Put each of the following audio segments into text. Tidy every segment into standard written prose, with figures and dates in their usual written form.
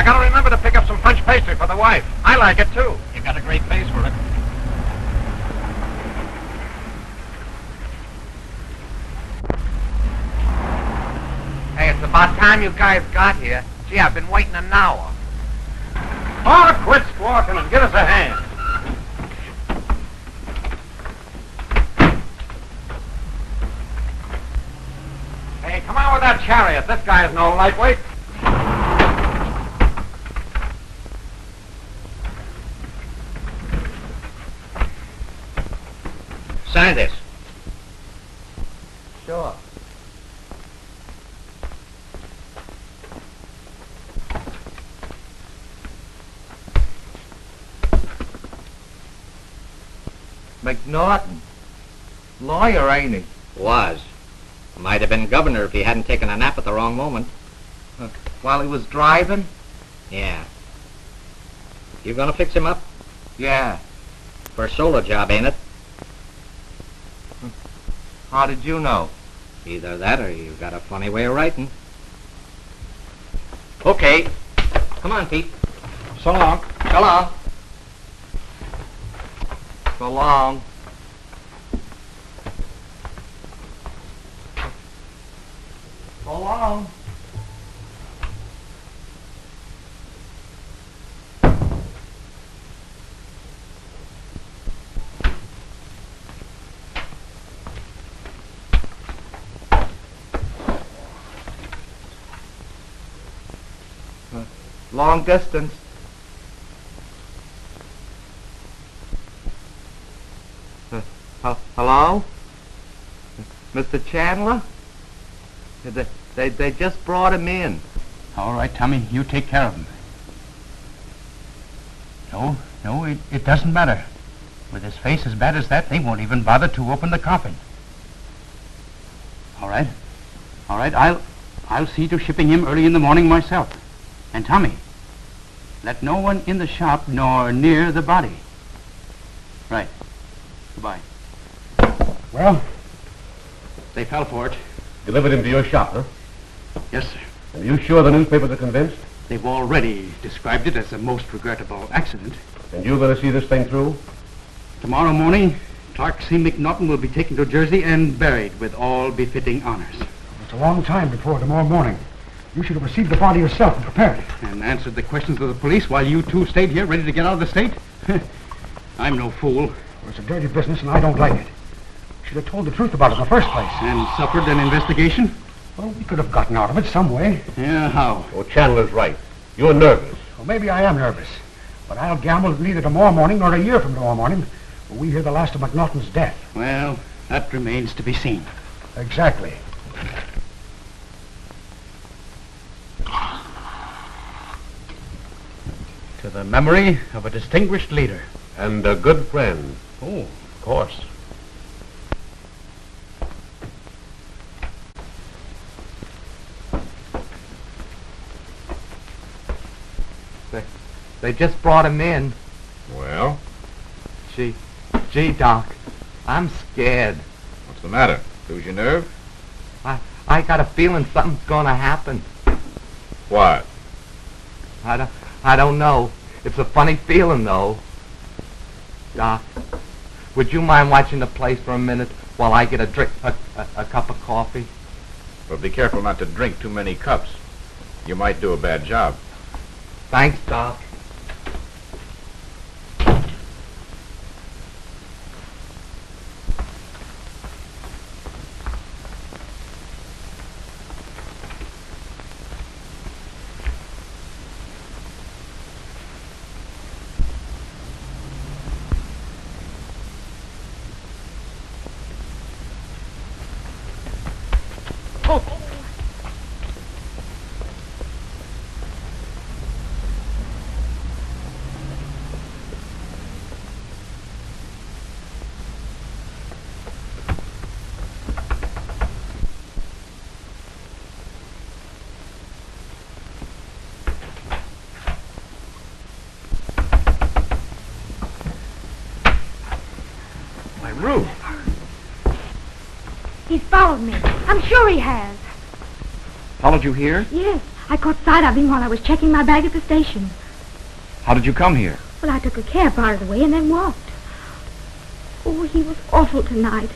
gotta remember to pick up some French pastry for the wife. I like it, too. You got a great face for it. Hey, it's about time you guys got here. Gee, I've been waiting an hour. Oh, quit squawking and give us a hand. Hey, come on with that chariot. This guy's no lightweight. Sign this. Sure. McNaughton. Lawyer, ain't he? Was. Might have been governor if he hadn't taken a nap at the wrong moment. While he was driving? Yeah. You gonna fix him up? Yeah. For a solo job, ain't it? How did you know? Either that or you got a funny way of writing. Okay. Come on, Pete. So long. So long. So long. So long. Long distance. Hello? Mr. Chandler? They just brought him in. All right, Tommy, you take care of him. No, it doesn't matter. With his face as bad as that, they won't even bother to open the coffin. All right, I'll see to shipping him early in the morning myself. And Tommy, let no one in the shop nor near the body. Right. Goodbye. Well, they fell for it. Delivered him to your shop, huh? Yes, sir. Are you sure the newspapers are convinced? They've already described it as a most regrettable accident. And you're going to see this thing through? Tomorrow morning, Clark C. McNaughton will be taken to Jersey and buried with all befitting honors. It's a long time before tomorrow morning. You should have received the body yourself and prepared it. And answered the questions of the police while you two stayed here ready to get out of the state? I'm no fool. Well, it's a dirty business and I don't like it. You should have told the truth about it in the first place. And suffered an investigation? Well, we could have gotten out of it some way. Yeah, how? Oh, Chandler's right. You're nervous. Well, maybe I am nervous. But I'll gamble that neither tomorrow morning nor a year from tomorrow morning will we hear the last of McNaughton's death. Well, that remains to be seen. Exactly. To the memory of a distinguished leader. And a good friend. Oh, of course. They just brought him in. Well? Gee, Doc, I'm scared. What's the matter? Lose your nerve? I got a feeling something's gonna happen. What? I don't know. It's a funny feeling, though. Doc, would you mind watching the place for a minute while I get a cup of coffee? But be careful not to drink too many cups. You might do a bad job. Thanks, Doc. Ruth. He's followed me. I'm sure he has. Followed you here? Yes. I caught sight of him while I was checking my bag at the station. How did you come here? Well, I took a cab part of the way and then walked. Oh, he was awful tonight.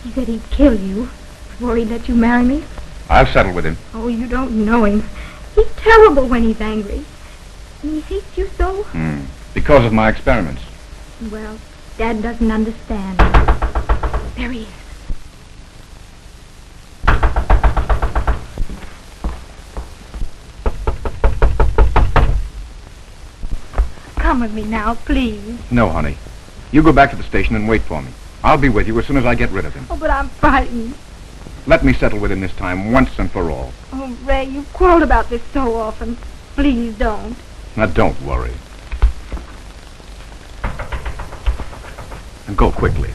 He said he'd kill you before he'd let you marry me. I'll settle with him. Oh, you don't know him. He's terrible when he's angry. And he hates you so. Because of my experiments. Well, Dad doesn't understand. There he is. Come with me now, please. No, honey. You go back to the station and wait for me. I'll be with you as soon as I get rid of him. Oh, but I'm frightened. Let me settle with him this time, once and for all. Oh, Ray, you've quarreled about this so often. Please don't. Now, don't worry. And go quickly.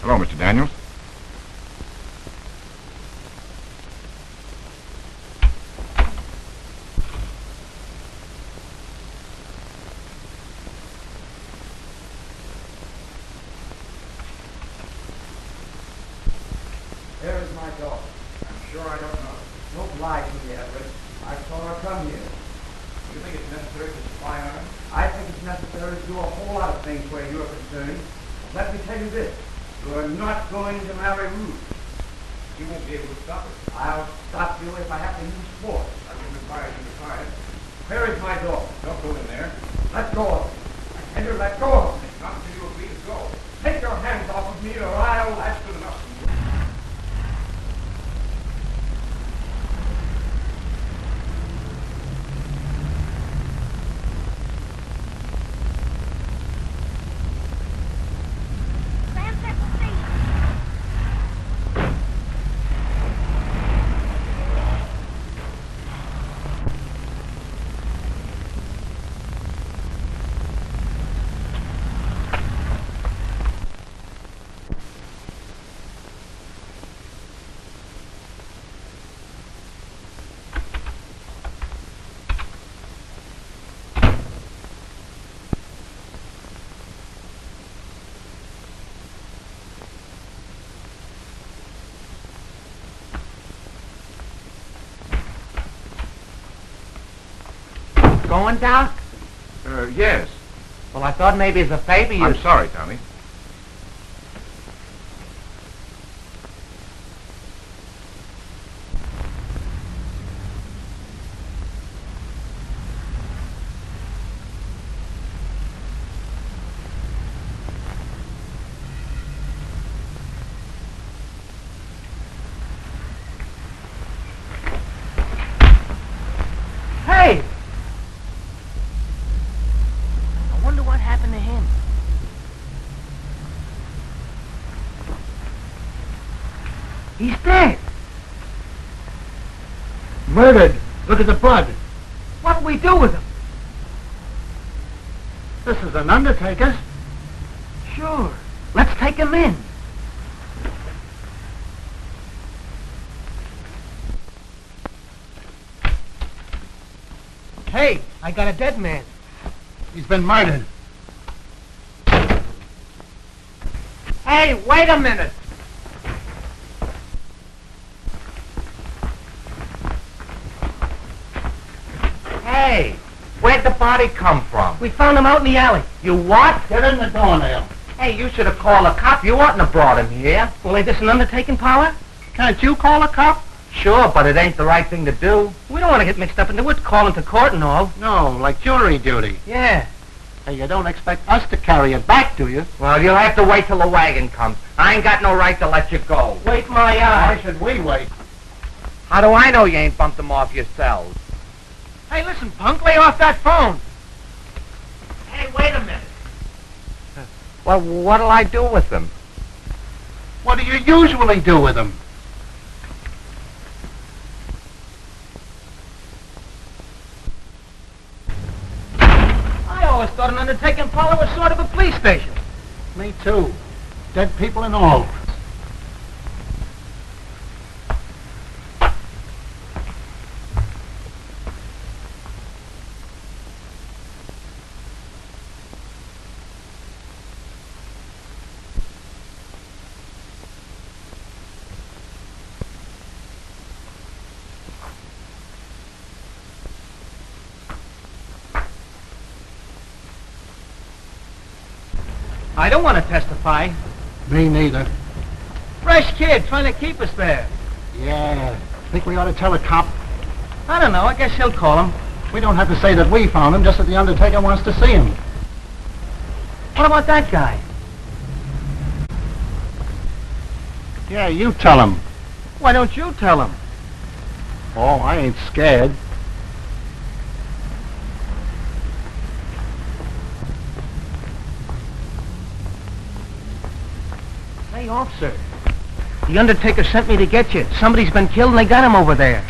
Hello, Mr. Daniels. There is my daughter. I'm sure I don't know. Don't lie to me, Everett. I saw her come here. You think it's necessary to spy on him? I think it's necessary to do a whole lot of things where you're concerned. Let me tell you this. You're not going to marry Ruth. You won't be able to stop it. I'll stop you if I have to use force. I wouldn't advise you to try it. Where is my daughter? Don't go in there. Let go of me. I tell you, let go of me. Not until you agree to go. Take your hands off of me or I'll... That's good enough. Going, Doc? Yes. Well, I thought maybe as a favor you... I'm sorry, Tommy. Hey! I wonder what happened to him. He's dead. Murdered. Look at the blood. What'll we do with him? This is an undertaker's. Sure. Let's take him in. Hey, I got a dead man. He's been murdered. Hey, wait a minute. Hey, where'd the body come from? We found him out in the alley. You what? Get in the doornail. Hey, you should have called a cop. You oughtn't have brought him here. Well, ain't this an undertaking, Parlor? Can't you call a cop? Sure, but it ain't the right thing to do. We don't want to get mixed up into it, calling to court and all. No, like jury duty. Yeah. Hey, you don't expect us to carry it back, do you? Well, you'll have to wait till the wagon comes. I ain't got no right to let you go. Wait my Why eye. should we wait? How do I know you ain't bumped them off yourselves? Hey, listen, punk, lay off that phone. Hey, wait a minute. Well, what'll I do with them? What do you usually do with them? I always thought an undertaking parlor was sort of a police station. Me too. Dead people and all. I don't want to testify. Me neither. Fresh kid trying to keep us there. Yeah. Think we ought to tell a cop? I don't know. I guess he'll call him. We don't have to say that we found him, just that the undertaker wants to see him. What about that guy? Yeah, you tell him. Why don't you tell him? Oh, I ain't scared. Hey, officer. The undertaker sent me to get you. Somebody's been killed and they got him over there.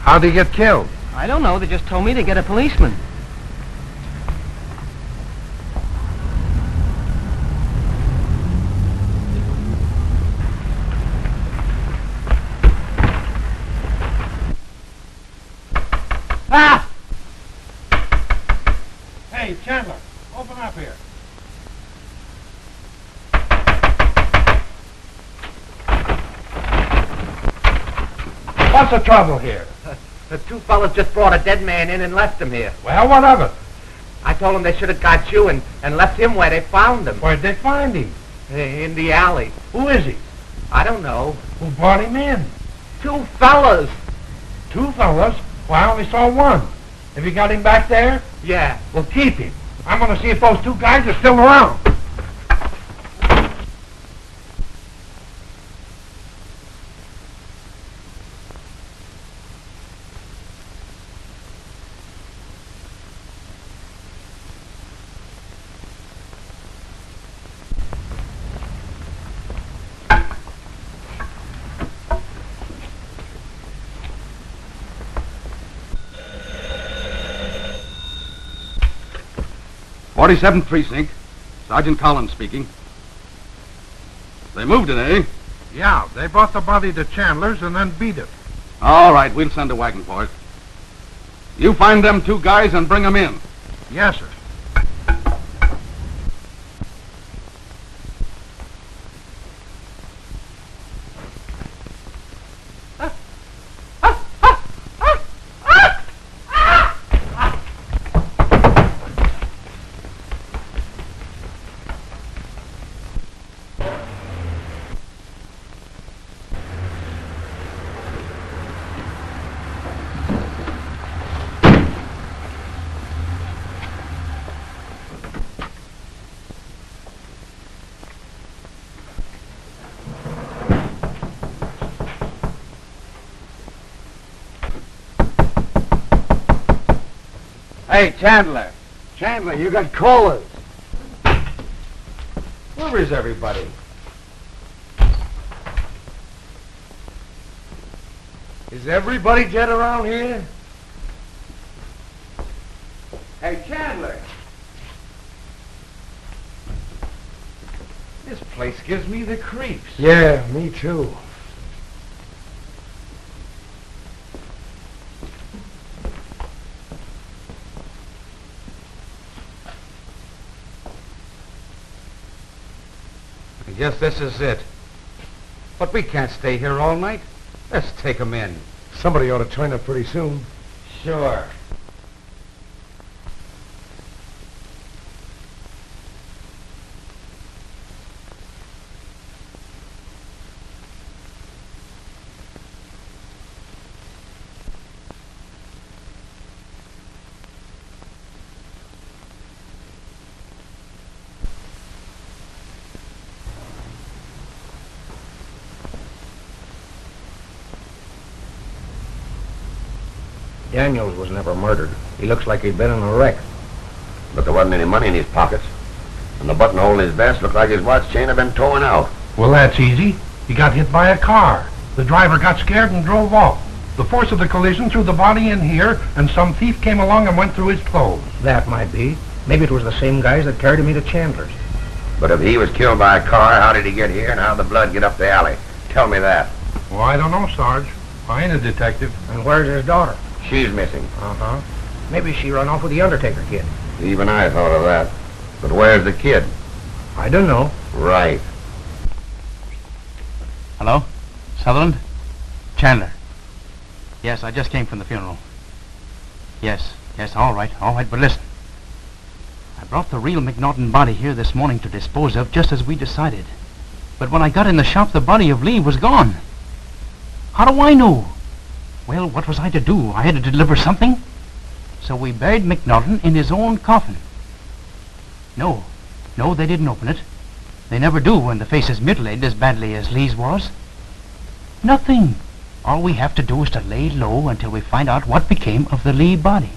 How'd he get killed? I don't know. They just told me to get a policeman. Ah! Hey, Chandler, open up here. What's the trouble here? The two fellas just brought a dead man in and left him here. Well, what of it? I told them they should have got you and left him where they found him. Where'd they find him? In the alley. Who is he? I don't know. Who brought him in? Two fellas. Two fellas? Well, I only saw one. Have you got him back there? Yeah. Well, keep him. I'm going to see if those two guys are still around. '47th Precinct. Sergeant Collins speaking. They moved it, eh? Yeah, they brought the body to Chandler's and then beat it. All right, we'll send a wagon for it. You find them two guys and bring them in. Yes, sir. Hey, Chandler. Chandler, you got callers. Where is everybody? Is everybody dead around here? Hey, Chandler. This place gives me the creeps. Yeah, me too. I guess this is it. But we can't stay here all night. Let's take them in. Somebody ought to turn up pretty soon. Sure. Daniels was never murdered. He looks like he'd been in a wreck. But there wasn't any money in his pockets. And the buttonhole in his vest looked like his watch chain had been torn out. Well, that's easy. He got hit by a car. The driver got scared and drove off. The force of the collision threw the body in here, and some thief came along and went through his clothes. That might be. Maybe it was the same guys that carried him to Chandler's. But if he was killed by a car, how did he get here and how did the blood get up the alley? Tell me that. Well, I don't know, Sarge. I ain't a detective. And where's his daughter? She's missing. Uh-huh. Maybe she run off with the undertaker kid. Even I thought of that. But where's the kid? I don't know. Right. Hello? Sutherland? Chandler. Yes, I just came from the funeral. Yes, all right, but listen. brought the real McNaughton body here this morning to dispose of, just as we decided. But when I got in the shop, the body of Lee was gone. How do I know? Well, what was I to do? I had to deliver something. So we buried McNaughton in his own coffin. No, they didn't open it. They never do when the face is mutilated as badly as Lee's was. Nothing. All we have to do is to lay low until we find out what became of the Lee body.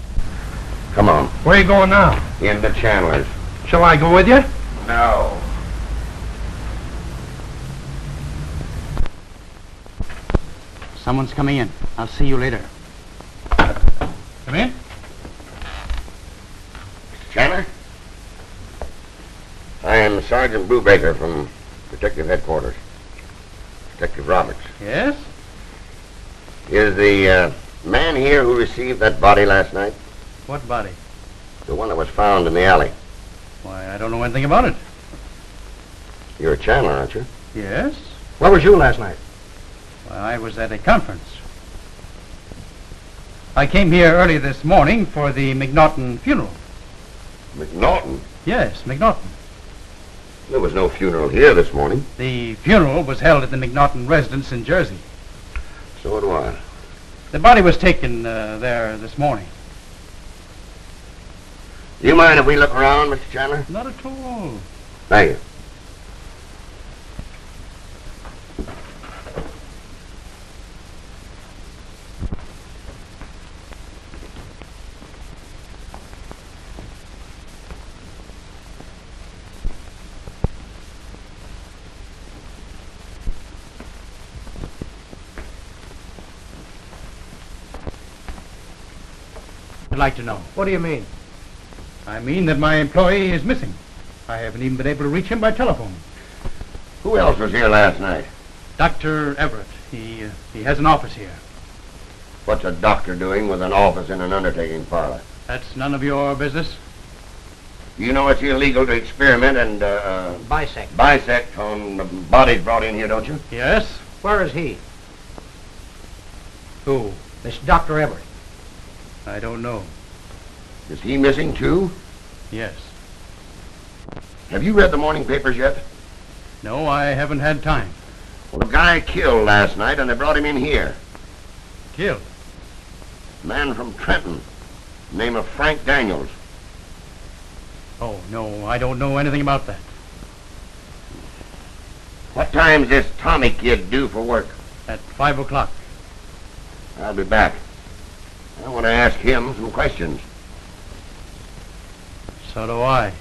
Come on. Where are you going now? Into Chandler's. Shall I go with you? No. Someone's coming in. I'll see you later. Come in. Chandler? I am Sergeant Brubacher from Detective Headquarters. Detective Roberts. Yes? Is the man here who received that body last night? What body? The one that was found in the alley. Why, I don't know anything about it. You're a Chandler, aren't you? Yes? Where was you last night? Well, I was at a conference. I came here early this morning for the McNaughton funeral. McNaughton? Yes, McNaughton. There was no funeral here this morning. The funeral was held at the McNaughton residence in Jersey. So do I. The body was taken there this morning. Do you mind if we look around, Mr. Chandler? Not at all. Thank you. I'd like to know. What do you mean? I mean that my employee is missing. I haven't even been able to reach him by telephone. Who else was here last night? Dr. Everette. He has an office here. What's a doctor doing with an office in an undertaking parlor? That's none of your business. You know it's illegal to experiment and, bisect on the bodies brought in here, don't you? Yes? Where is he? Who? This Dr. Everett. I don't know. Is he missing, too? Yes. Have you read the morning papers yet? No, I haven't had time. Well, the guy killed last night, and they brought him in here. Killed? A man from Trenton, name of Frank Daniels. Oh, no, I don't know anything about that. What time's this Tommy kid due for work? At 5 o'clock. I'll be back. I want to ask him some questions. So do I.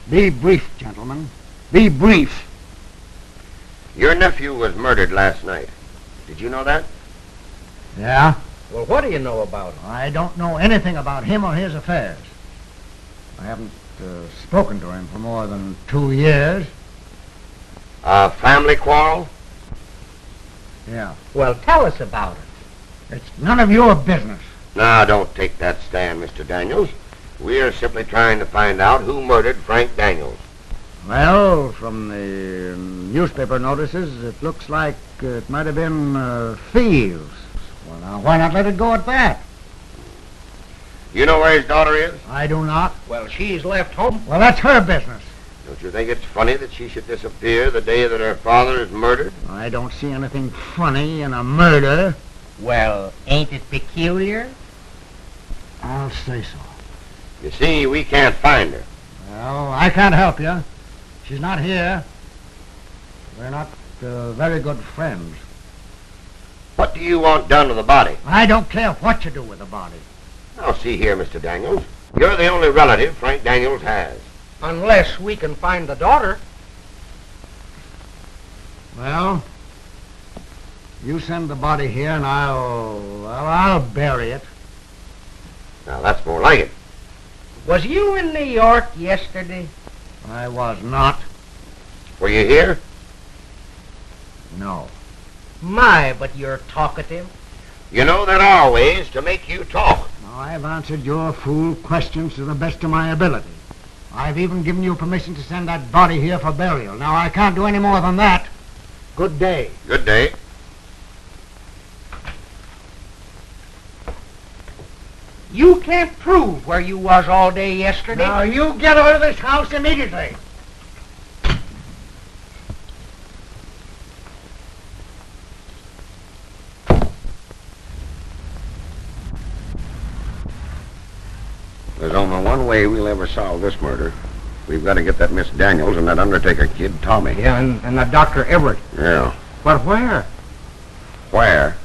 Be brief, gentlemen. Be brief. Your nephew was murdered last night. Did you know that? Yeah? Well, what do you know about him? I don't know anything about him or his affairs. I haven't spoken to him for more than 2 years. A family quarrel? Yeah. Well, tell us about it. It's none of your business. Now, don't take that stand, Mr. Daniels. We're simply trying to find out who murdered Frank Daniels. Well, from the newspaper notices, it looks like it might have been thieves. Well, now, why not let it go at that? You know where his daughter is? I do not. Well, she's left home. Well, that's her business. Don't you think it's funny that she should disappear the day that her father is murdered? I don't see anything funny in a murder. Well, ain't it peculiar? I'll say so. You see, we can't find her. Well, I can't help you. She's not here. We're not very good friends. What do you want done to the body? I don't care what you do with the body. Now, see here, Mr. Daniels. You're the only relative Frank Daniels has. Unless we can find the daughter. Well, you send the body here and I'll bury it. Now, that's more like it. Was you in New York yesterday? I was not. Were you here? No. My, but you're talkative. You know, there are ways to make you talk. Now, I've answered your fool questions to the best of my ability. I've even given you permission to send that body here for burial. Now, I can't do any more than that. Good day. Good day. You can't prove where you was all day yesterday. Now, you get out of this house immediately. There's only one way we'll ever solve this murder. We've got to get that Miss Daniels and that undertaker kid, Tommy. Yeah, and that Dr. Everette. Yeah. But where? Where?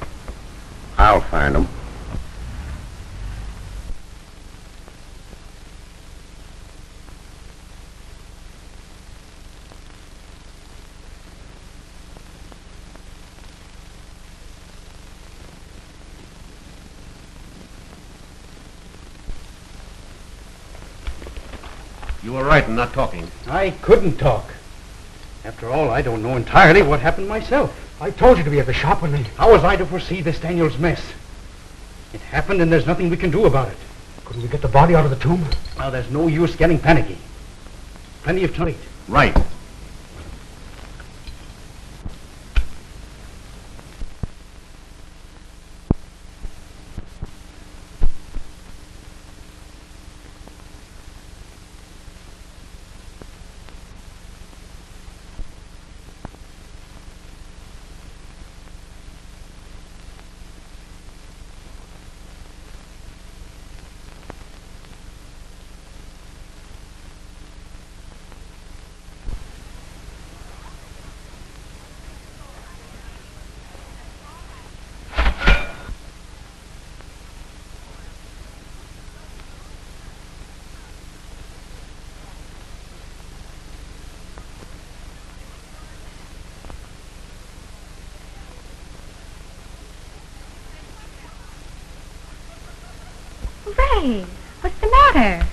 I'll find them. You were right in not talking. I couldn't talk. After all, I don't know entirely what happened myself. I told you to be at the shop when they... How was I to foresee this Daniels mess? It happened and there's nothing we can do about it. Couldn't we get the body out of the tomb? Now, there's no use getting panicky. Plenty of time. Right. Ray, what's the matter?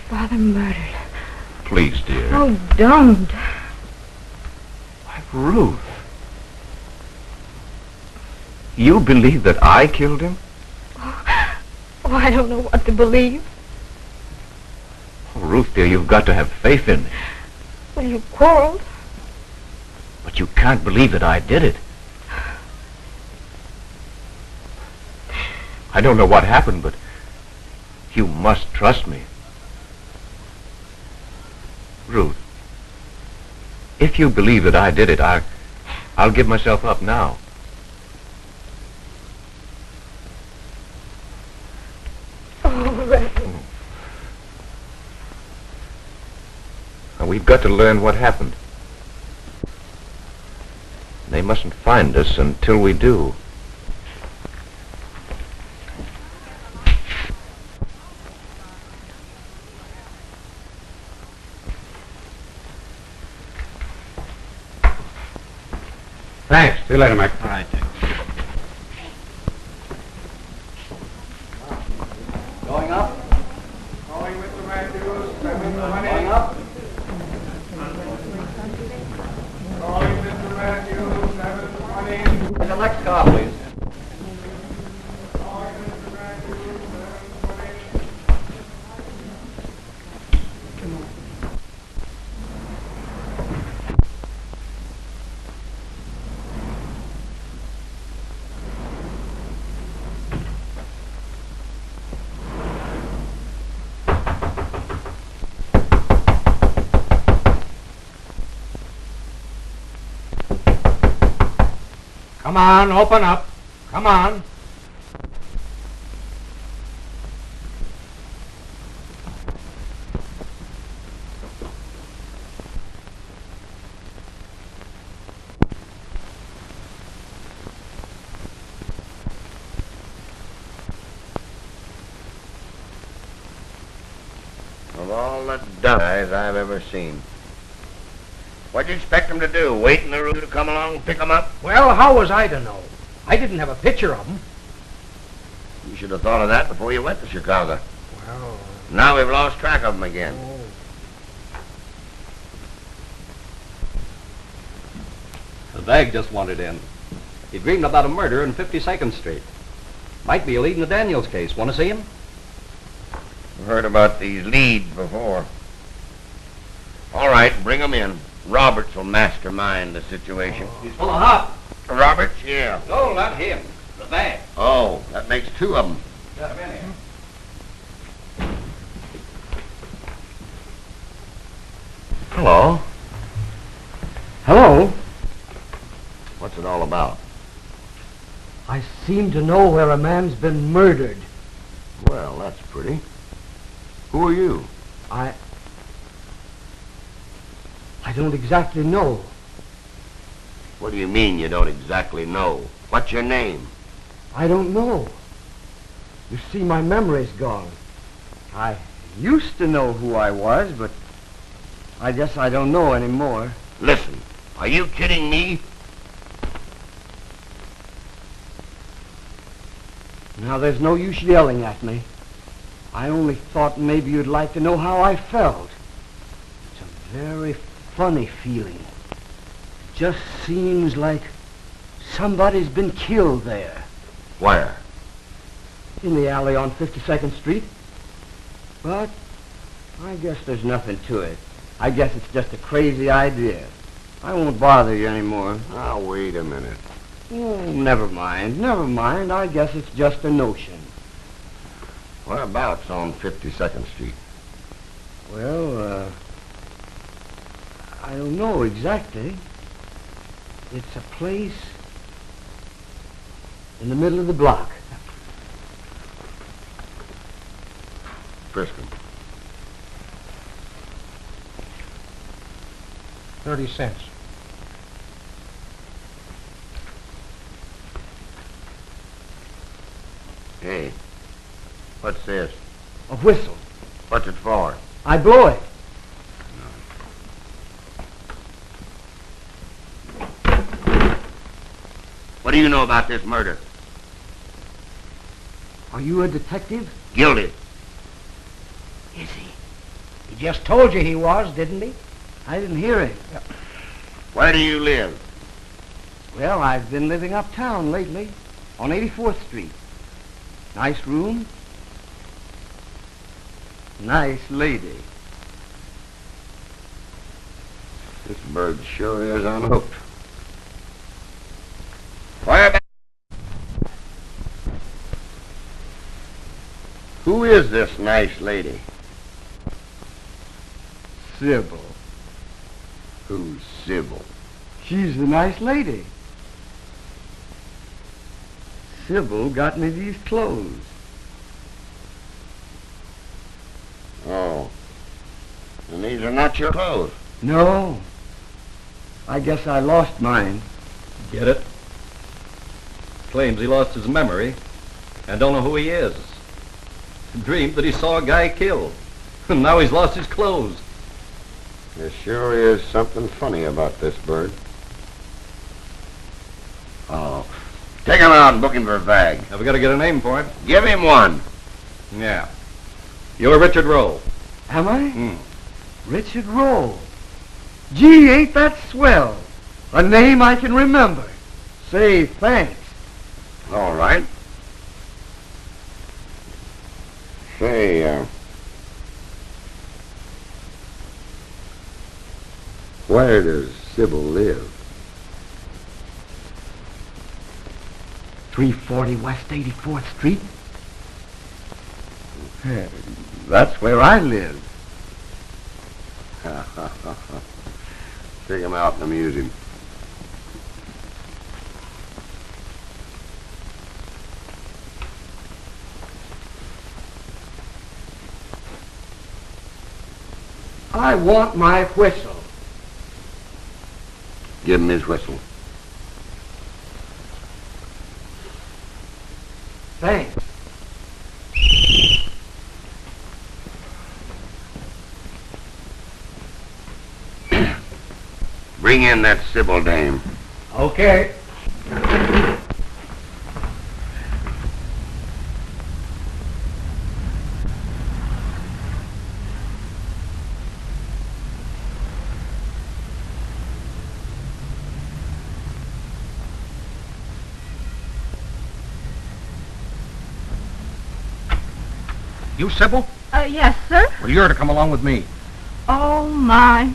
Father murdered. Please, dear. Oh, don't. Why, Ruth. You believe that I killed him? Oh, I don't know what to believe. Oh, Ruth, dear, you've got to have faith in me. Well, you quarreled. But you can't believe that I did it. I don't know what happened, but you must trust me. Ruth, if you believe that I did it, I'll give myself up now. Oh, Ray. Now, we've got to learn what happened. They mustn't find us until we do. Thanks. See you later, Mac. All right, Dick. Going up. Going, Mr. Matthews. 720. Going up. Going, Mr. Matthews. 720. The next car, please. Going, Mr. Matthews. 720. Come on, open up. Come on. Of all the dumb guys I've ever seen. What'd you expect them to do? Wait in the room to come along and pick them up? Well, how was I to know? I didn't have a picture of them. You should have thought of that before you went to Chicago. Well... Now we've lost track of them again. Oh. The bag just wandered in. He dreamed about a murder in 52nd Street. Might be a lead in the Daniels case. Want to see him? I've heard about these leads before. All right, bring them in. Roberts will mastermind the situation. He's full of hop. Roberts? Yeah. No, not him. The bag. Oh, that makes two of them. Got him in here. Hello. Hello? What's it all about? I seem to know where a man's been murdered. Well, that's pretty. Who are you? I don't exactly know. What do you mean you don't exactly know? What's your name? I don't know. You see, my memory's gone. I used to know who I was, but I guess I don't know anymore. Listen, are you kidding me? Now, there's no use yelling at me. I only thought maybe you'd like to know how I felt. It's a very funny feeling. It just seems like somebody's been killed there. Where? In the alley on 52nd Street. But I guess there's nothing to it. I guess it's just a crazy idea. I won't bother you anymore. Now, wait a minute. Oh, never mind, never mind. I guess it's just a notion. Whereabouts on 52nd Street? Well, I don't know exactly. It's a place in the middle of the block. Frisk 'em. 30 cents. Hey, what's this? A whistle. What's it for? I blow it. What do you know about this murder? Are you a detective? Guilty. Is he? He just told you he was, didn't he? I didn't hear him. Where do you live? Well, I've been living uptown lately, on 84th Street. Nice room. Nice lady. This bird sure is unhooked. Whereabouts? Who is this nice lady? Sybil. Who's Sybil? She's the nice lady. Sybil got me these clothes. Oh. And these are not your clothes. No. I guess I lost mine. Get it? Claims he lost his memory and don't know who he is. Dreamed that he saw a guy killed. And now he's lost his clothes. There sure is something funny about this bird. Oh. Take him out and book him for a bag. Have we got to get a name for it? Give him one. Yeah. You're Richard Rowe. Am I? Richard Rowe. Gee, ain't that swell? A name I can remember. Say, thanks. All right. Say, where does Sybil live? 340 West 84th Street. That's where I live. Take him out and amuse him. I want my whistle. Give him his whistle. Thanks. Bring in that Sybil dame. Okay. You, Sybil? Yes, sir. Well, you're to come along with me. Oh, my.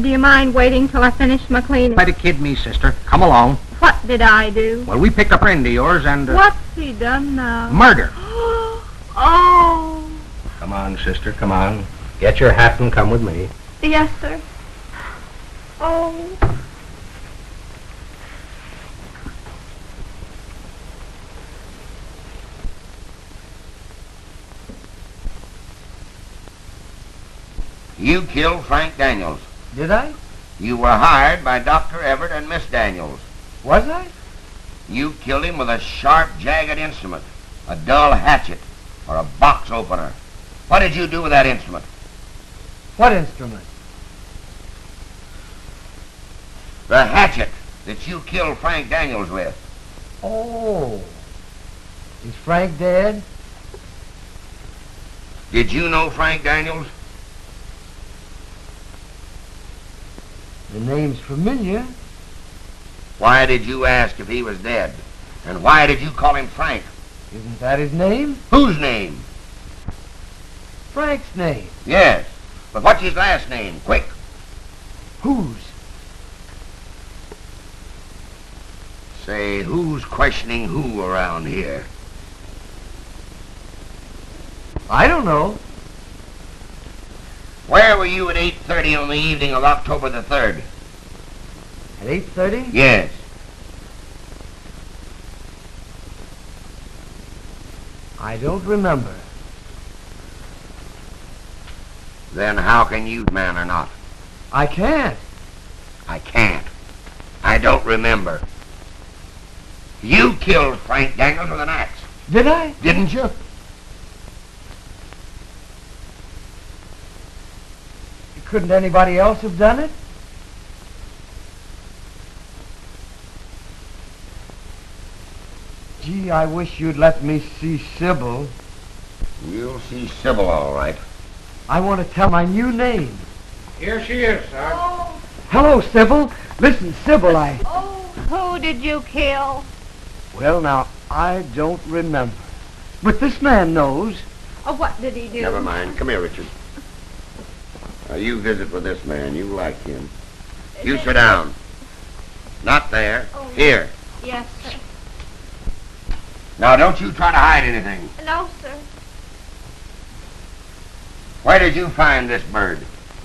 Do you mind waiting till I finish my cleaning? Try to kid me, sister. Come along. What did I do? Well, we picked up a friend of yours and... What's he done now? Murder. Oh. Come on, sister, come on. Get your hat and come with me. Yes, sir. Oh. You killed Frank Daniels. Did I? You were hired by Dr. Everett and Miss Daniels. Was I? You killed him with a sharp, jagged instrument, a dull hatchet, or a box opener. What did you do with that instrument? What instrument? The hatchet that you killed Frank Daniels with. Oh. Is Frank dead? Did you know Frank Daniels? The name's familiar. Why did you ask if he was dead? And why did you call him Frank? Isn't that his name? Whose name? Frank's name. Yes, but what's his last name? Quick. Whose? Say, who's questioning who around here? I don't know. Where were you at 8:30 on the evening of October the 3rd? At 8:30? Yes. I don't remember. Then how can you, man or not? I can't. I can't. I don't remember. You killed Frank Daniels with an axe. Did I? Didn't you? Couldn't anybody else have done it? Gee, I wish you'd let me see Sybil. You'll see Sybil all right. I want to tell my new name. Here she is, sir. Oh. Hello, Sybil. Listen, Sybil, Oh, who did you kill? Well, now, I don't remember. But this man knows. Oh, what did he do? Never mind. Come here, Richard. Now, you visit with this man. You like him. You sit down. Not there. Oh. Here. Yes, sir. Now, don't you try to hide anything. No, sir. Where did you find this bird?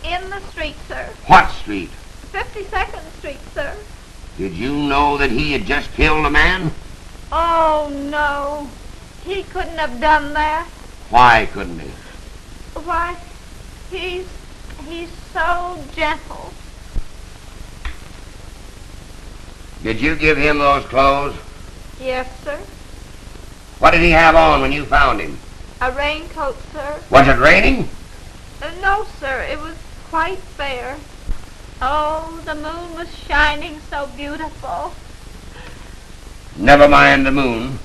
In the street, sir. What street? 52nd Street, sir. Did you know that he had just killed a man? Oh, no. He couldn't have done that. Why couldn't he? Why, he's so gentle. Did you give him those clothes? Yes, sir. What did he have on when you found him? A raincoat, sir. Was it raining? No, sir. It was quite fair. Oh, the moon was shining so beautiful. Never mind the moon.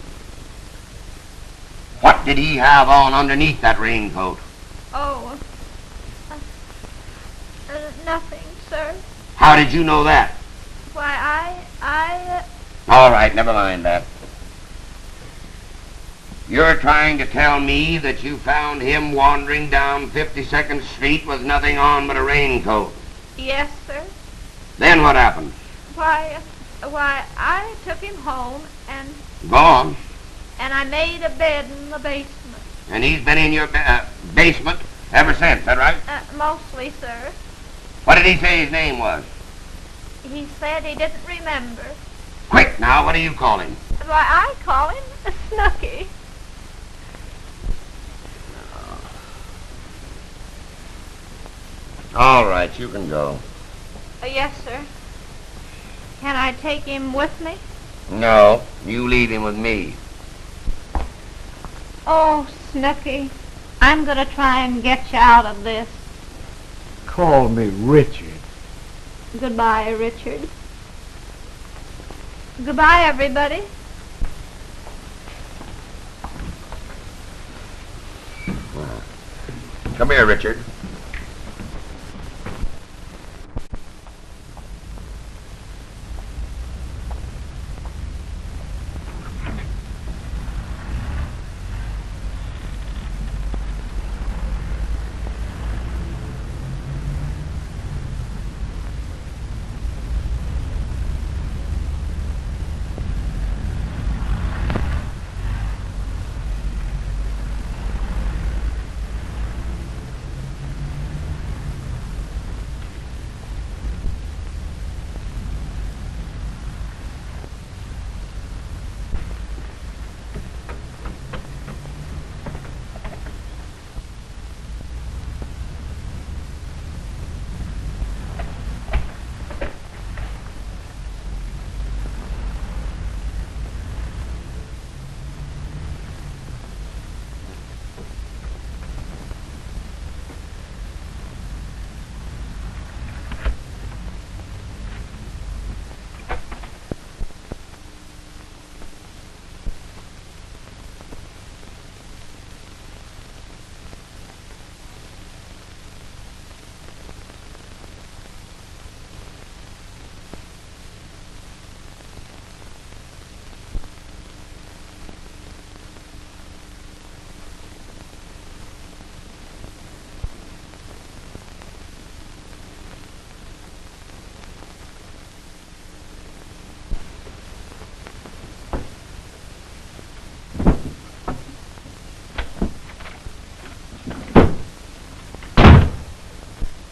What did he have on underneath that raincoat? Oh, nothing, sir. How did you know that? Why, All right, never mind that. You're trying to tell me that you found him wandering down 52nd Street with nothing on but a raincoat. Yes, sir. Then what happened? Why, I took him home and Go on. I made a bed in the basement. And he's been in your basement ever since, that right? Mostly, sir. What did he say his name was? He said he didn't remember. Quick now, what do you call him? Why, I call him a Snookie. All right, you can go. Yes, sir. Can I take him with me? No, you leave him with me. Oh, Snookie, I'm going to try and get you out of this. Call me Richard. Goodbye, Richard. Goodbye, everybody. Come here, Richard.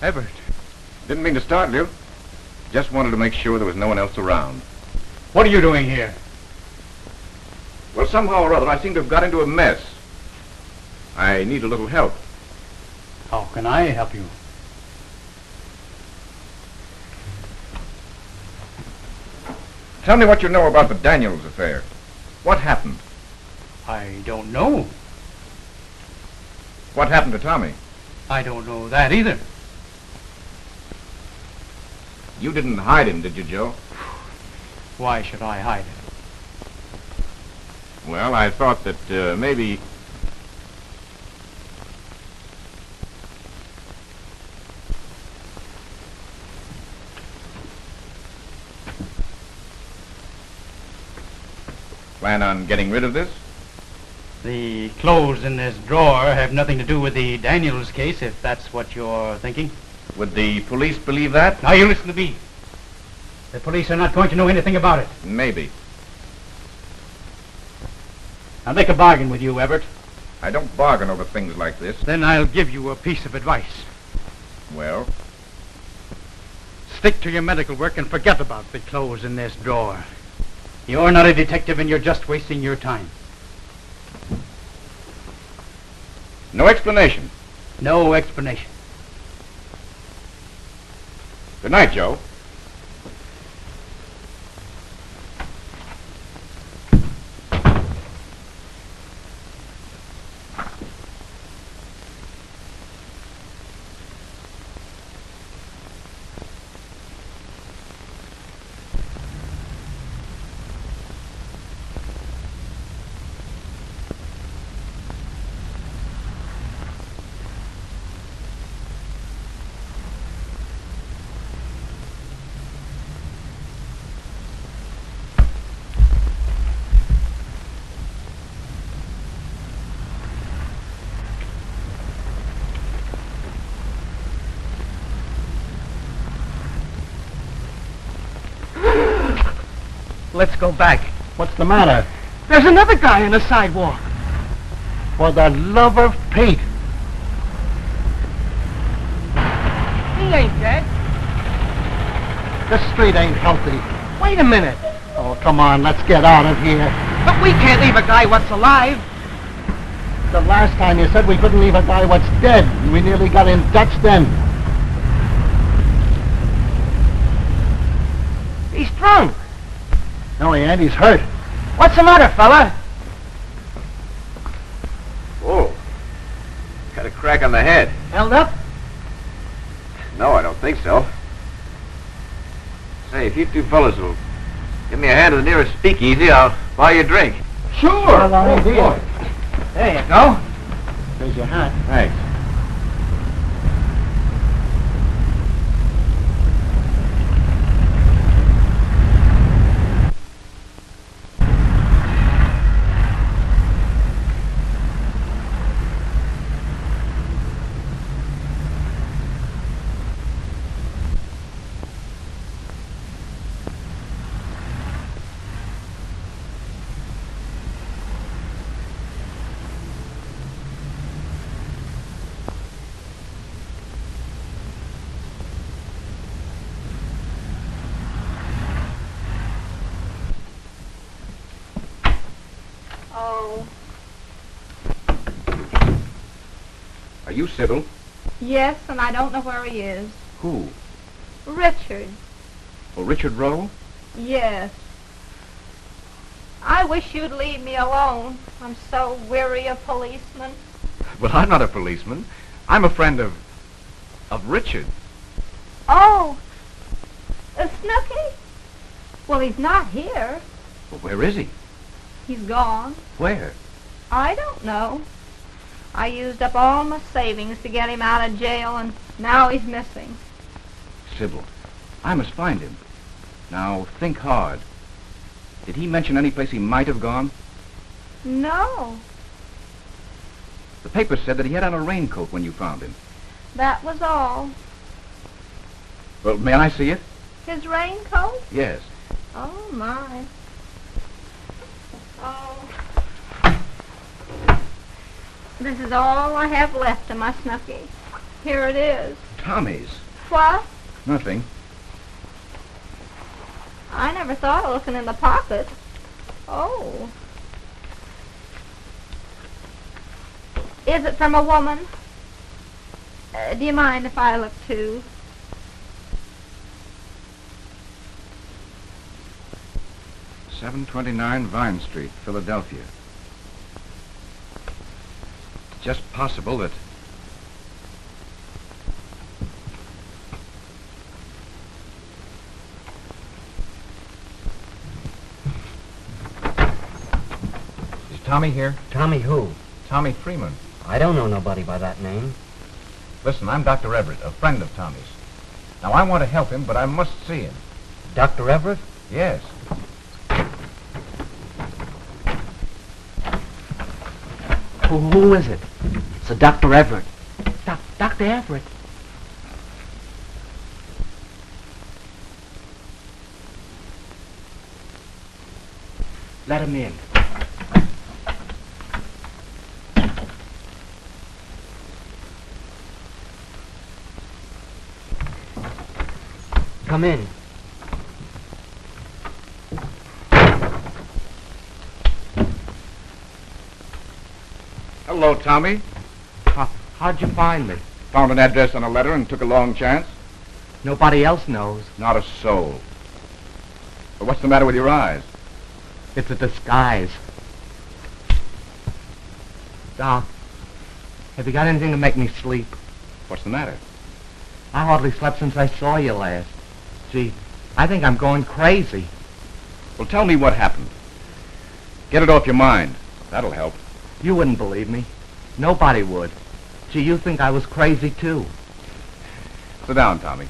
Everett. Didn't mean to startle you. Just wanted to make sure there was no one else around. What are you doing here? Well, somehow or other, I seem to have got into a mess. I need a little help. How can I help you? Tell me what you know about the Daniels affair. What happened? I don't know. What happened to Tommy? I don't know that either. You didn't hide him, did you, Joe? Why should I hide it? Well, I thought that maybe... Plan on getting rid of this? The clothes in this drawer have nothing to do with the Daniels case, if that's what you're thinking. Would the police believe that? Now you listen to me. The police are not going to know anything about it. Maybe. I'll make a bargain with you, Everett. I don't bargain over things like this. Then I'll give you a piece of advice. Well? Stick to your medical work and forget about the clothes in this drawer. You're not a detective and you're just wasting your time. No explanation? No explanation. Good night, Joe. Let's go back. What's the matter? There's another guy on the sidewalk. For the love of Pete. He ain't dead. This street ain't healthy. Wait a minute. Oh, come on, let's get out of here. But we can't leave a guy what's alive. The last time you said we couldn't leave a guy what's dead, and we nearly got in Dutch then. He's drunk. No, he ain't. He's hurt. What's the matter, fella? Whoa. Got a crack on the head. Held up? No, I don't think so. Hey, if you two fellas will give me a hand to the nearest speakeasy, I'll buy you a drink. Sure. Oh, boy. There you go. There's your hat. Thanks. Oh, Are you Sybil? yes, and I don't know where he is. Who? Richard. Oh, Richard Rowe? Yes. I wish you'd leave me alone. I'm so weary of policemen. Well, I'm not a policeman. I'm a friend of Richard. Oh, Snookie? Well, he's not here. Well, where is he? He's gone. Where? I don't know. I used up all my savings to get him out of jail, and now he's missing. Sybil, I must find him. Now, think hard. Did he mention any place he might have gone? No, The paper said that he had on a raincoat when you found him. that was all. Well, may I see it? His raincoat? Yes. Oh, my. Oh. This is all I have left of my Snookie. Here it is. Tommy's. What? Nothing. I never thought of looking in the pocket. Oh. Is it from a woman? Do you mind if I look too? $729 Vine Street, Philadelphia. It's just possible that... Is Tommy here? Tommy who? Tommy Freeman. I don't know nobody by that name. Listen, I'm Dr. Everette, a friend of Tommy's. Now, I want to help him, but I must see him. Dr. Everette? Yes. Who is it? It's a Dr. Everette. Dr. Everette. Let him in. Come in. Hello, Tommy. How'd you find me? Found an address on a letter and took a long chance. Nobody else knows. Not a soul. But what's the matter with your eyes? It's a disguise. Doc, have you got anything to make me sleep? What's the matter? I hardly slept since I saw you last. Gee, I think I'm going crazy. Well, tell me what happened. Get it off your mind. That'll help. You wouldn't believe me. Nobody would. Gee, you think I was crazy, too. Sit down, Tommy.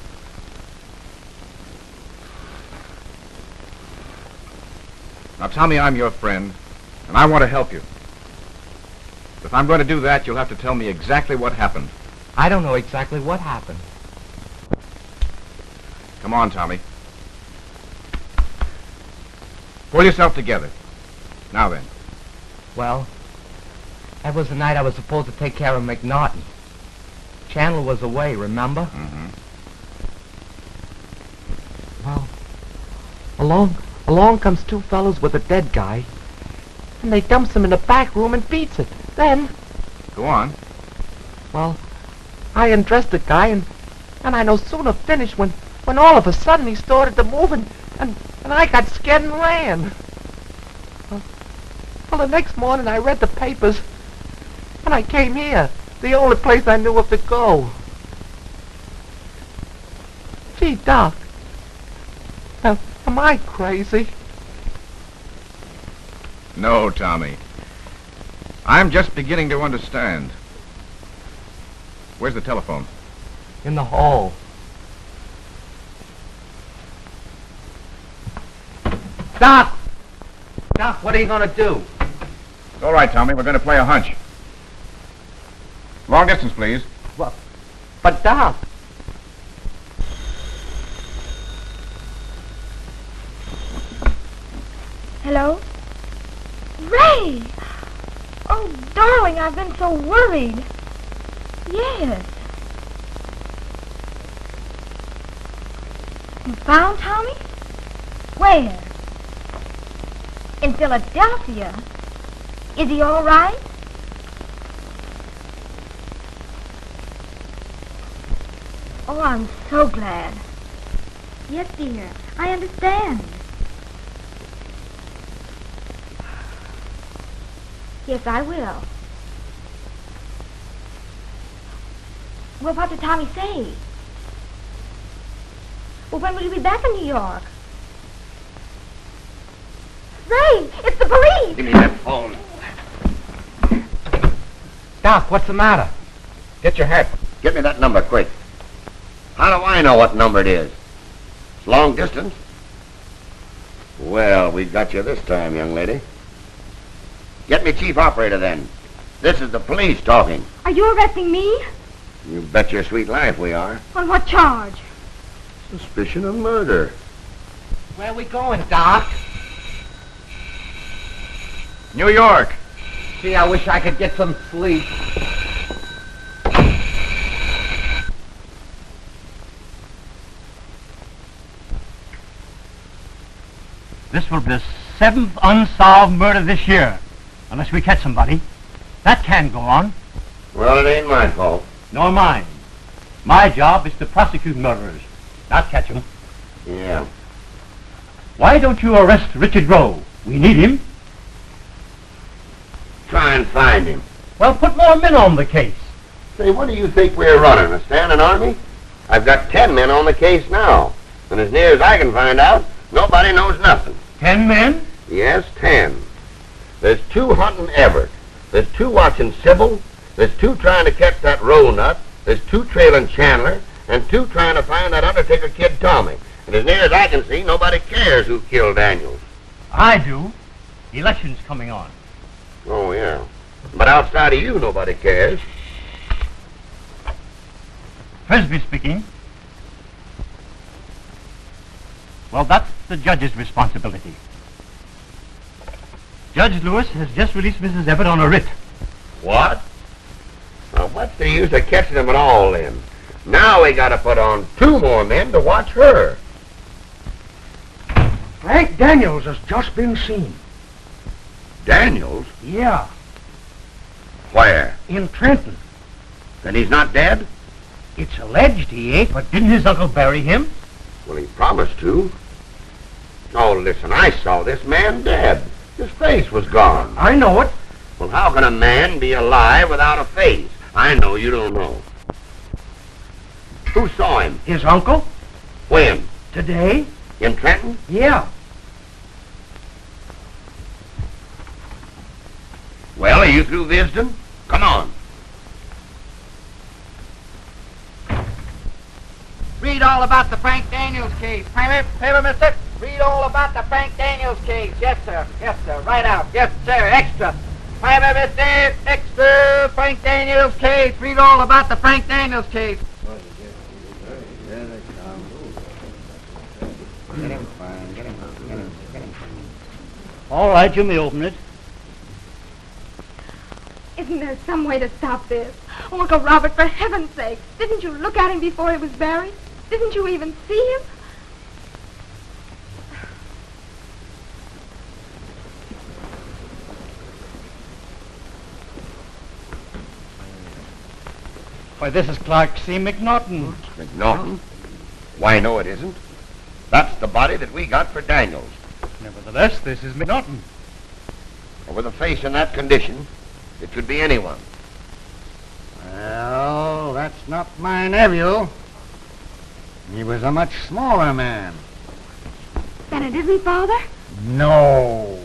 Now, Tommy, I'm your friend, and I want to help you. If I'm going to do that, you'll have to tell me exactly what happened. I don't know exactly what happened. Come on, Tommy. Pull yourself together. Now then. Well, that was the night I was supposed to take care of McNaughton. Chandler was away, remember? Mm-hmm. Well, along comes two fellows with a dead guy, and they dumps him in the back room and beats it. Then, Go on. well, I undressed the guy, and I no sooner finished when all of a sudden he started to move, and I got scared and ran. Well, the next morning I read the papers, and I came here, the only place I knew of to go. Gee, Doc, Am I crazy? No, Tommy. I'm just beginning to understand. Where's the telephone? In the hall. Doc! Doc, what are you going to do? All right, Tommy, we're going to play a hunch. Long distance, please. Well, but Doc... Hello? Ray! Oh, darling, I've been so worried. Yes. You found Tommy? Where? In Philadelphia? Is he all right? Oh, I'm so glad. Yes, dear. I understand. Yes, I will. Well, what did Tommy say? Well, when will you be back in New York? Ray, it's the police! Give me that phone. Doc, what's the matter? Get your hat. Get me that number, quick. How do I know what number it is? It's long distance. Well, we got you this time, young lady. Get me chief operator, then. This is the police talking. Are you arresting me? You bet your sweet life we are. On what charge? Suspicion of murder. Where are we going, Doc? New York. Gee, I wish I could get some sleep. This will be the 7th unsolved murder this year, unless we catch somebody. That can't go on. Well, it ain't my fault. Nor mine. My job is to prosecute murderers, not catch them. Yeah. Why don't you arrest Richard Rowe? We need him. Try and find him. Well, put more men on the case. Say, what do you think we're running, a standing army? I've got 10 men on the case now. And as near as I can find out, nobody knows nothing. 10 men? Yes, 10. There's 2 hunting Everette. There's 2 watching Sybil. There's 2 trying to catch that roll nut. There's 2 trailing Chandler. And 2 trying to find that undertaker kid Tommy. And as near as I can see, nobody cares who killed Daniels. I do. Election's coming on. Oh, yeah. But outside of you, nobody cares. Frisbee speaking. Well, that's the judge's responsibility. Judge Lewis has just released Mrs. Everette on a writ. What? Now, what's the use of catching them at all, then? Now we gotta put on 2 more men to watch her. Frank Daniels has just been seen. Daniels? Yeah, Where? in Trenton. Then he's not dead? It's alleged he ain't, but But didn't his uncle bury him? Well, he promised to. Oh, listen, I saw this man dead. His face was gone. I know it. Well, how can a man be alive without a face? I know you don't know. Who saw him? His uncle? When? Today? In Trenton? Yeah. Well, are you through visiting? Come on. Read all about the Frank Daniels case. Paper, mister? Read all about the Frank Daniels case. Yes, sir. Yes, sir. Right out. Yes, sir. Extra. Paper, mister? Extra. Frank Daniels case. Read all about the Frank Daniels case. All right, you may open it. Isn't there some way to stop this? Oh, Uncle Robert, for heaven's sake, didn't you look at him before he was buried? Didn't you even see him? Why, this is Clark C. McNaughton. McNaughton? Why, no, it isn't. That's the body that we got for Daniels. Nevertheless, this is McNaughton. Well, with a face in that condition, it could be anyone. Well, that's not my nephew. He was a much smaller man. Then it isn't Father? No.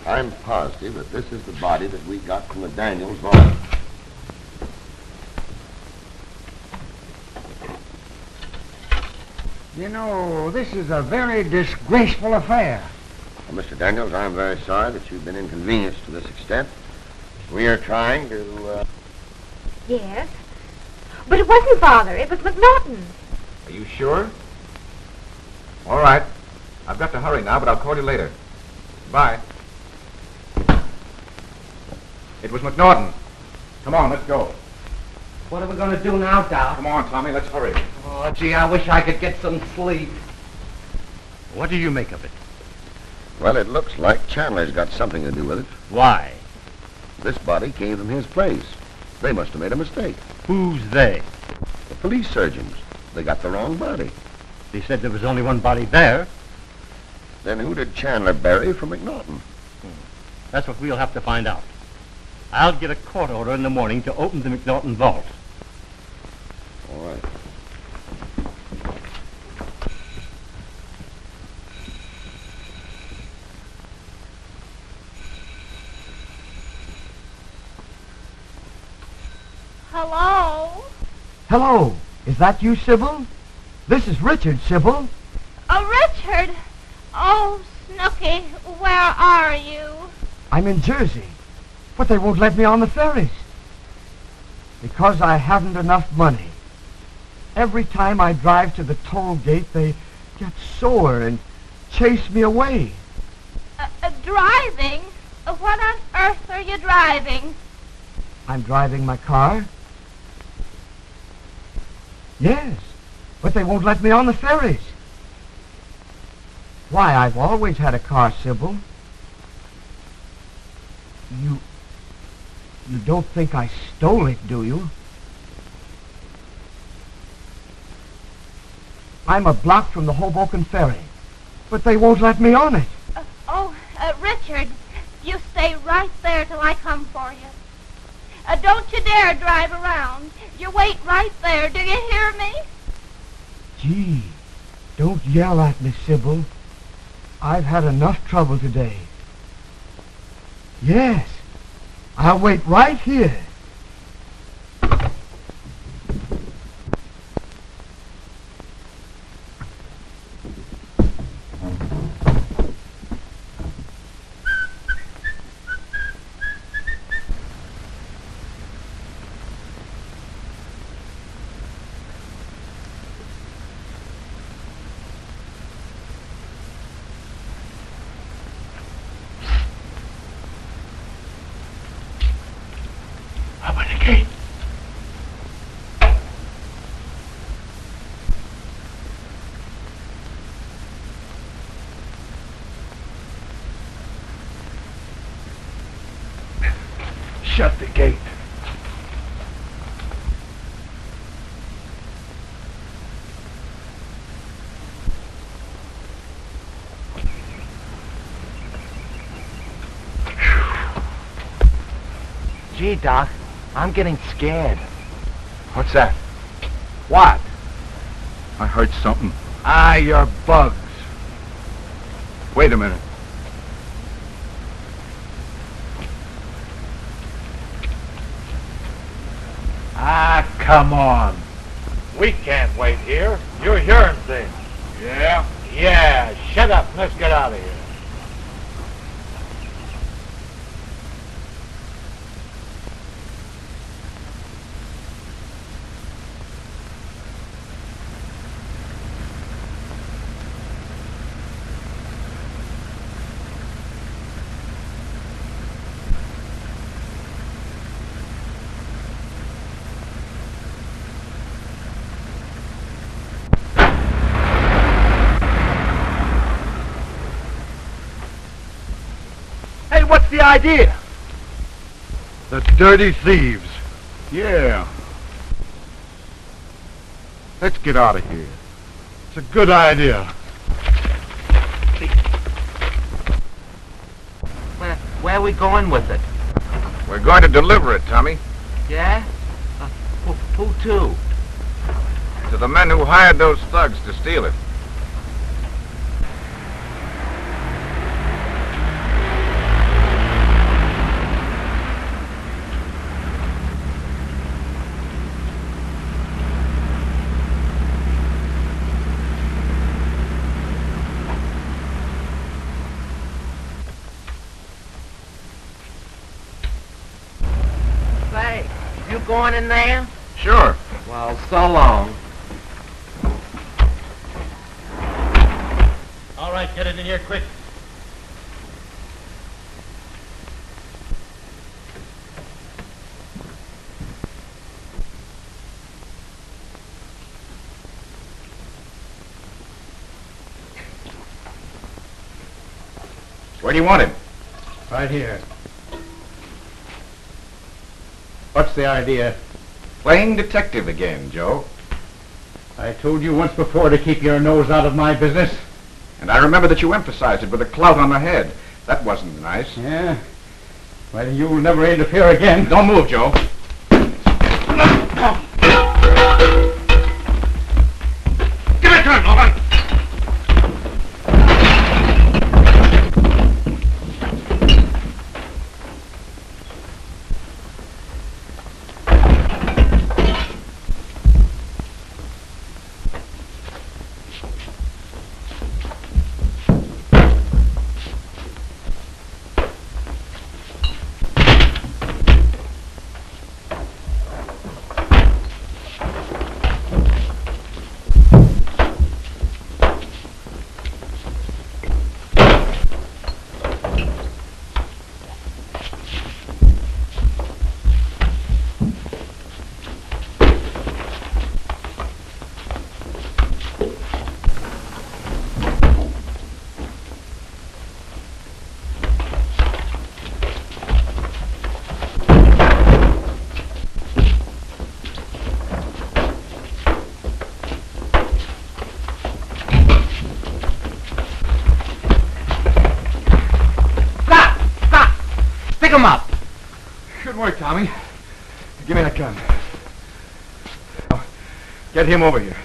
I'm positive that this is the body that we got from the Daniels vault. You know, this is a very disgraceful affair. Well, Mr. Daniels, I'm very sorry that you've been inconvenienced to this extent. We are trying to, Yes. But it wasn't Father. It was McNaughton. Are you sure? All right. I've got to hurry now, but I'll call you later. Bye. It was McNaughton. Come on, let's go. What are we going to do now, Doc? Come on, Tommy, let's hurry. Oh, gee, I wish I could get some sleep. What do you make of it? well, it looks like Chandler's got something to do with it. Why? This body came from his place. They must have made a mistake. Who's they? The police surgeons. They got the wrong body. They said there was only one body there. Then who did Chandler bury from McNaughton? That's what we'll have to find out. I'll get a court order in the morning to open the McNaughton vault. All right. Hello? Hello. Is that you, Sybil? This is Richard, Sybil. Oh, Richard. Oh, Snookie, where are you? I'm in Jersey, but they won't let me on the ferries. Because I haven't enough money. Every time I drive to the toll gate, they get sore and chase me away. Driving? What on earth are you driving? I'm driving my car. Yes, but they won't let me on the ferries. Why, I've always had a car, Sybil. You don't think I stole it, do you? I'm a block from the Hoboken ferry, but they won't let me on it. Richard, you stay right there till I come for you. Don't you dare drive around. You wait right there. Do you hear me? Gee, don't yell at me, Sybil. I've had enough trouble today. Yes, I'll wait right here. Shut the gate. Gee, Doc, I'm getting scared. What's that? What? I heard something. You're bugs. Wait a minute. Come on. We can't wait here. You're hearing things. Yeah? Yeah, shut up. Let's get out of here. What's the idea? The dirty thieves. Yeah. Let's get out of here. It's a good idea. Where are we going with it? We're going to deliver it, Tommy. Yeah? Who to? To the men who hired those thugs to steal it. Say, you going in there? Sure. Well, so long. All right, get it in here quick. Where do you want him? Right here. What's the idea? Playing detective again, Joe. I told you once before to keep your nose out of my business. And I remember that you emphasized it with a clout on the head. That wasn't nice. Yeah? Well, you'll never interfere again. Don't move, Joe. Give it to him, Nolan! Him up. Good work, Tommy. Give me that gun. Oh, get him over here.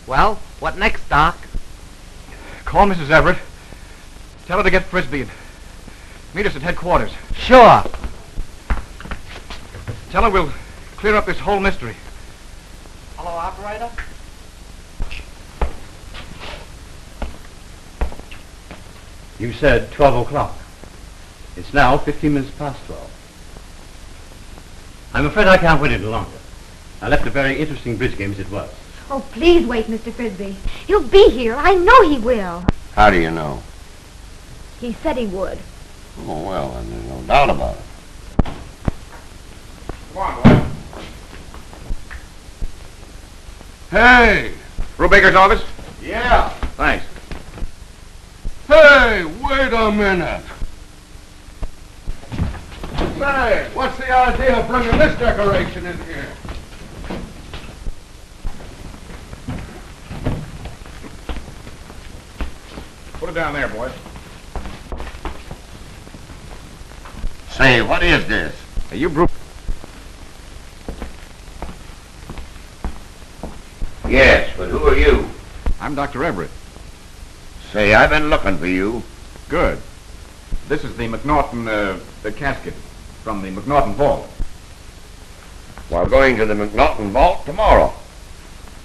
Well, what next, Doc? Call Mrs. Everette. Tell her to get Frisbee and meet us at headquarters. Sure. Tell her we'll clear up this whole mystery. Hello, operator? You said 12 o'clock. It's now 15 minutes past 12. I'm afraid I can't wait any longer. I left a very interesting bridge game as it was. Oh, please wait, Mr. Frisbee. He'll be here. I know he will. How do you know? He said he would. Oh, well, then there's no doubt about it. Come on, boy. Hey! Brubacher's office? Yeah. Thanks. Hey, wait a minute. Say, what's the idea of bringing this decoration in here? Put it down there, boy. Say, what is this? Hey, you Bru... Yes, but who are you? I'm Dr. Everette. Say, I've been looking for you. Good. This is the McNaughton, the casket from the McNaughton vault. We're going to the McNaughton vault tomorrow.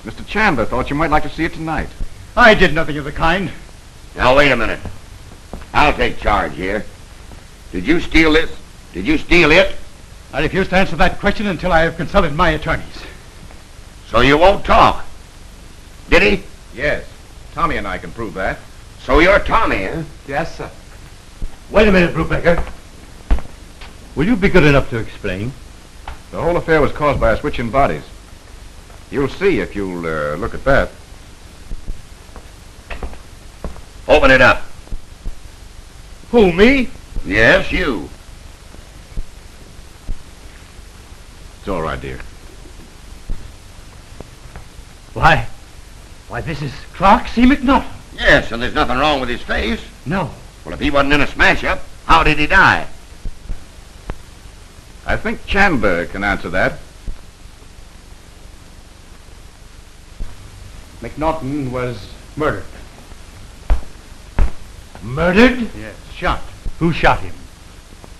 Mr. Chandler thought you might like to see it tonight. I did nothing of the kind. Now, wait a minute. I'll take charge here. Did you steal this? Did you steal it? I refuse to answer that question until I have consulted my attorneys. So you won't talk. Did he? Yes. Tommy and I can prove that. So you're Tommy, eh? Yes, sir. Wait a minute, Brubacher. Will you be good enough to explain? The whole affair was caused by a switch in bodies. You'll see if you'll look at that. Open it up. Who, me? Yes, you. It's all right, dear. Why, this is Clark C. McNaughton. Yes, and there's nothing wrong with his face. No. Well, if he wasn't in a smash-up, how did he die? I think Chandler can answer that. McNaughton was murdered. Murdered? Yes, shot. Who shot him?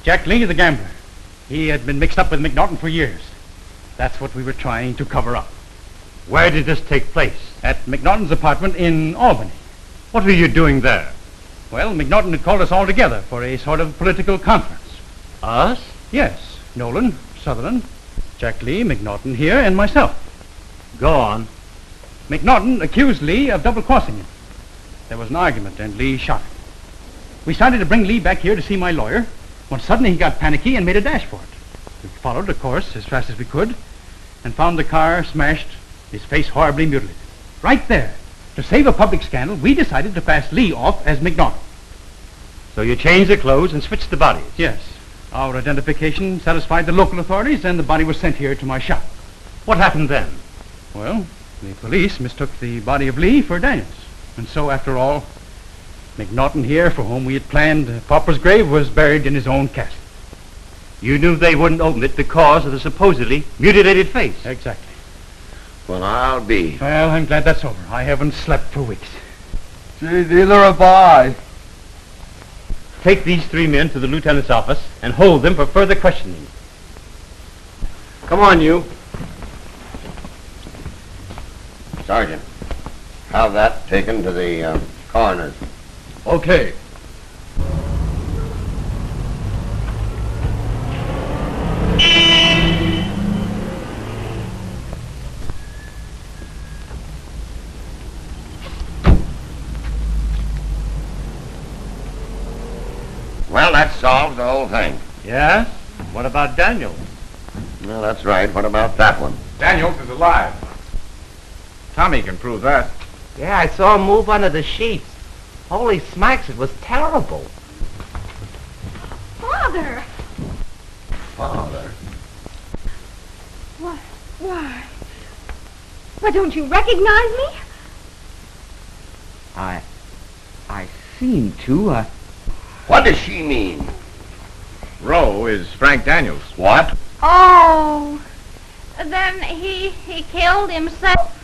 Jack Lee, the gambler. He had been mixed up with McNaughton for years. That's what we were trying to cover up. Where did this take place? At McNaughton's apartment in Albany. What were you doing there? Well, McNaughton had called us all together for a sort of political conference. Us? Yes, Nolan, Sutherland, Jack Lee, McNaughton here, and myself. Go on. McNaughton accused Lee of double-crossing him. There was an argument, and Lee shot him. We started to bring Lee back here to see my lawyer, when suddenly he got panicky and made a dash for it. We followed, of course, as fast as we could, and found the car smashed, his face horribly mutilated. Right there. To save a public scandal, we decided to pass Lee off as McNaughton. So you changed the clothes and switched the bodies? Yes. Our identification satisfied the local authorities, and the body was sent here to my shop. What happened then? Well, the police mistook the body of Lee for Daniels. And so, after all, McNaughton here, for whom we had planned a pauper's grave, was buried in his own casket. You knew they wouldn't open it because of the supposedly mutilated face? Exactly. Well, I'll be. Well, I'm glad that's over. I haven't slept for weeks. Gee, neither have I. Take these 3 men to the lieutenant's office and hold them for further questioning. Come on, you. Sergeant, have that taken to the coroner's. Okay. Well, that solves the whole thing. Yes? What about Daniels? Well, that's right. What about that one? Daniels is alive. Tommy can prove that. Yeah, I saw him move under the sheets. Holy smacks, it was terrible. Father! Father? Why? Why, don't you recognize me? I seem to, What does she mean? Roe is Frank Daniels. What? Oh, then he killed himself.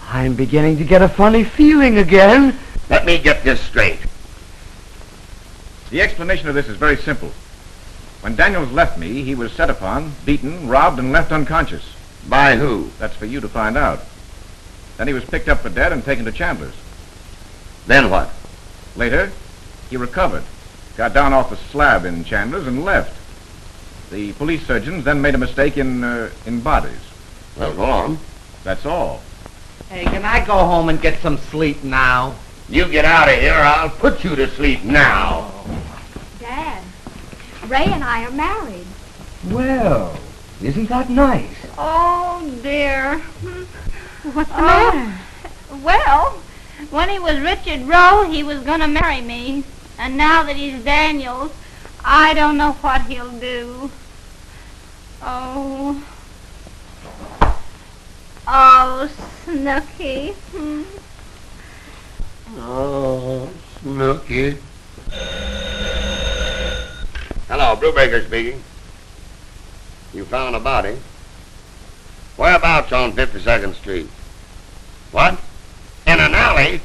I'm beginning to get a funny feeling again. Let me get this straight. The explanation of this is very simple. When Daniels left me, he was set upon, beaten, robbed, and left unconscious. By who? That's for you to find out. Then he was picked up for dead and taken to Chandler's. Then what? Later, he recovered, got down off the slab in Chandler's, and left. The police surgeons then made a mistake in bodies. Well, go on. That's all. Hey, can I go home and get some sleep now? You get out of here, I'll put you to sleep now. Dad, Ray and I are married. Well, isn't that nice? Oh, dear. What's the matter? Well, when he was Richard Rowe, he was going to marry me. And now that he's Daniels, I don't know what he'll do. Oh, Snookie. Oh, Snookie. Hello, Brubacher speaking. You found a body? Whereabouts on 52nd Street? What? In an alley?